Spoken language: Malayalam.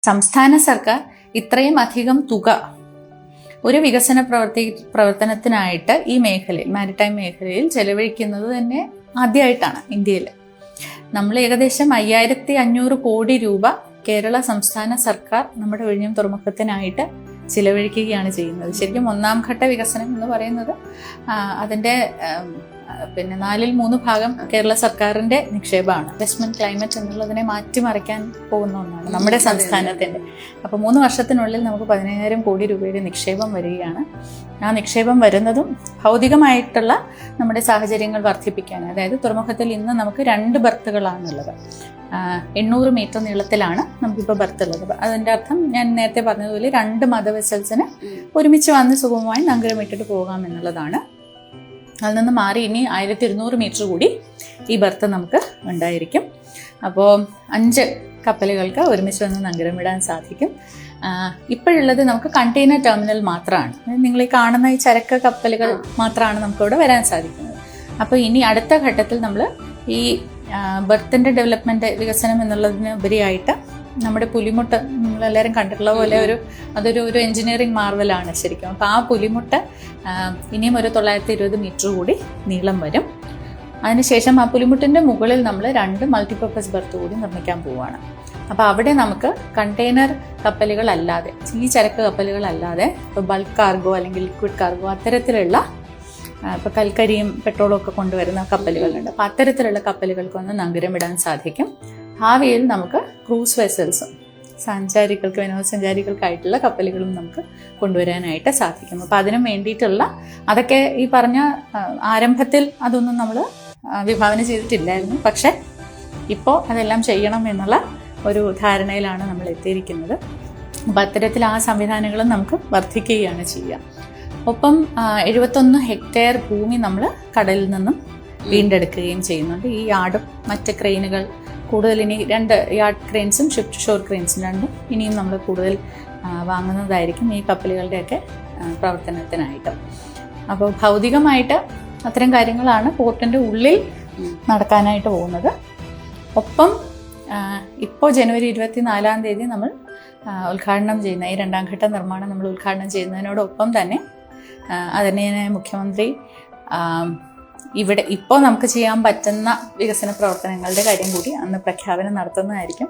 സംസ്ഥാന സർക്കാർ ഇത്രയും അധികം തുക ഒരു വികസന പ്രവർത്തനത്തിനായിട്ട് ഈ മേഖലയിൽ, മാരിടൈം മേഖലയിൽ ചെലവഴിക്കുന്നത് തന്നെ ആദ്യമായിട്ടാണ് ഇന്ത്യയിൽ. നമ്മൾ ഏകദേശം 5500 കോടി രൂപ കേരള സംസ്ഥാന സർക്കാർ നമ്മുടെ വിഴിഞ്ഞം തുറമുഖത്തിനായിട്ട് ചിലവഴിക്കുകയാണ് ചെയ്യുന്നത്. ശരിക്കും ഒന്നാം ഘട്ട വികസനം എന്ന് പറയുന്നത് അതിൻ്റെ 3/4 കേരള സർക്കാരിൻ്റെ നിക്ഷേപമാണ്. ഇൻവെസ്റ്റ്മെന്റ് ക്ലൈമറ്റ് എന്നുള്ളതിനെ മാറ്റിമറിക്കാൻ പോകുന്ന ഒന്നാണ് നമ്മുടെ സംസ്ഥാനത്തിൻ്റെ. അപ്പോൾ 3 വർഷത്തിനുള്ളിൽ നമുക്ക് 15000 കോടി രൂപയുടെ നിക്ഷേപം വരികയാണ്. ആ നിക്ഷേപം വരുന്നതും ഭൗതികമായിട്ടുള്ള നമ്മുടെ സാഹചര്യങ്ങൾ വർദ്ധിപ്പിക്കാൻ, അതായത് തുറമുഖത്തിൽ ഇന്ന് നമുക്ക് 2 ബർത്തുകളാണുള്ളത്. 800 മീറ്റർ നീളത്തിലാണ് നമുക്കിപ്പോൾ ബർത്ത് ഉള്ളത്. അതിൻ്റെ അർത്ഥം ഞാൻ നേരത്തെ പറഞ്ഞതുപോലെ 2 മദവെസൽസിന് ഒരുമിച്ച് വന്ന് സുഗമമായി നങ്കൂരമിട്ടിട്ട് പോകാം എന്നുള്ളതാണ്. അതിൽ നിന്ന് മാറി ഇനി 1200 മീറ്റർ കൂടി ഈ ബർത്ത് നമുക്ക് ഉണ്ടായിരിക്കും. അപ്പോൾ 5 കപ്പലുകൾക്ക് ഒരുമിച്ച് വന്ന് നങ്കൂരമിടാൻ സാധിക്കും. ഇപ്പോഴുള്ളത് നമുക്ക് കണ്ടെയ്നർ ടെർമിനൽ മാത്രമാണ്. നിങ്ങൾ ഈ കാണുന്ന ഈ ചരക്ക് കപ്പലുകൾ മാത്രമാണ് നമുക്കിവിടെ വരാൻ സാധിക്കുന്നത്. അപ്പോൾ ഇനി അടുത്ത ഘട്ടത്തിൽ നമ്മൾ ഈ ബർത്തിൻ്റെ ഡെവലപ്മെൻറ്റ്, വികസനം എന്നുള്ളതിന് ഉപരിയായിട്ട് നമ്മുടെ പുലിമുട്ട്, നമ്മളെല്ലാവരും കണ്ടിട്ടുള്ള പോലെ അതൊരു എൻജിനീയറിംഗ് മാർവലാണ് ശരിക്കും. അപ്പോൾ ആ പുലിമുട്ട് ഇനിയും ഒരു 920 മീറ്റർ കൂടി നീളം വരും. അതിനുശേഷം ആ പുലിമുട്ടിൻ്റെ മുകളിൽ നമ്മൾ 2 മൾട്ടിപർപ്പസ് ബർത്ത് കൂടി നിർമ്മിക്കാൻ പോവുകയാണ്. അപ്പോൾ അവിടെ നമുക്ക് കണ്ടെയ്നർ കപ്പലുകളല്ലാതെ, ഈ ചരക്ക് കപ്പലുകളല്ലാതെ, ഇപ്പോൾ ബൾക്ക് കാർഗോ അല്ലെങ്കിൽ ലിക്വിഡ് കാർഗോ അത്തരത്തിലുള്ള, ഇപ്പോൾ കൽക്കരിയും പെട്രോളും ഒക്കെ കൊണ്ടുവരുന്ന കപ്പലുകളുണ്ട്. അപ്പോൾ അത്തരത്തിലുള്ള കപ്പലുകൾക്കൊന്ന് നങ്കൂരമിടാൻ സാധിക്കും. ഭാവിയിൽ നമുക്ക് ക്രൂസ് വെസൽസും സഞ്ചാരികൾക്ക്, വിനോദസഞ്ചാരികൾക്കായിട്ടുള്ള കപ്പലുകളും നമുക്ക് കൊണ്ടുവരാനായിട്ട് സാധിക്കും. അപ്പോൾ അതിനും വേണ്ടിയിട്ടുള്ള, അതൊക്കെ ഈ പറഞ്ഞ ആരംഭത്തിൽ അതൊന്നും നമ്മൾ വിഭാവന ചെയ്തിട്ടില്ലായിരുന്നു. പക്ഷേ ഇപ്പോൾ അതെല്ലാം ചെയ്യണം എന്നുള്ള ഒരു ധാരണയിലാണ് നമ്മൾ എത്തിയിരിക്കുന്നത്. അപ്പോൾ അത്തരത്തിൽ ആ സംവിധാനങ്ങളും നമുക്ക് വർദ്ധിക്കുകയാണ് ചെയ്യുക. ഒപ്പം 71 ഹെക്ടയർ ഭൂമി നമ്മൾ കടലിൽ നിന്നും വീണ്ടെടുക്കുകയും ചെയ്യുന്നുണ്ട്. ഈ യാർഡും മറ്റ് ക്രെയിനുകൾ കൂടുതൽ, ഇനി 2 യാർഡ് ക്രെയിൻസും ഷിഫ്റ്റ് ഷോർ ക്രെയിൻസും രണ്ടും ഇനിയും നമ്മൾ കൂടുതൽ വാങ്ങുന്നതായിരിക്കും ഈ കപ്പലുകളുടെയൊക്കെ പ്രവർത്തനത്തിനായിട്ട്. അപ്പോൾ ഭൗതികമായിട്ട് അത്തരം കാര്യങ്ങളാണ് പോർട്ടിൻ്റെ ഉള്ളിൽ നടക്കാനായിട്ട് പോകുന്നത്. ഒപ്പം ഇപ്പോൾ ജനുവരി 24-ാം തീയതി നമ്മൾ ഉദ്ഘാടനം ചെയ്യുന്ന ഈ 2ാം ഘട്ട നിർമ്മാണം നമ്മൾ ഉദ്ഘാടനം ചെയ്യുന്നതിനോടൊപ്പം തന്നെ അതിനെ മുഖ്യമന്ത്രി ഇവിടെ ഇപ്പോൾ നമുക്ക് ചെയ്യാൻ പറ്റുന്ന വികസന പ്രവർത്തനങ്ങളുടെ കാര്യം കൂടി അന്ന് പ്രഖ്യാപനം നടത്തുന്നതായിരിക്കും.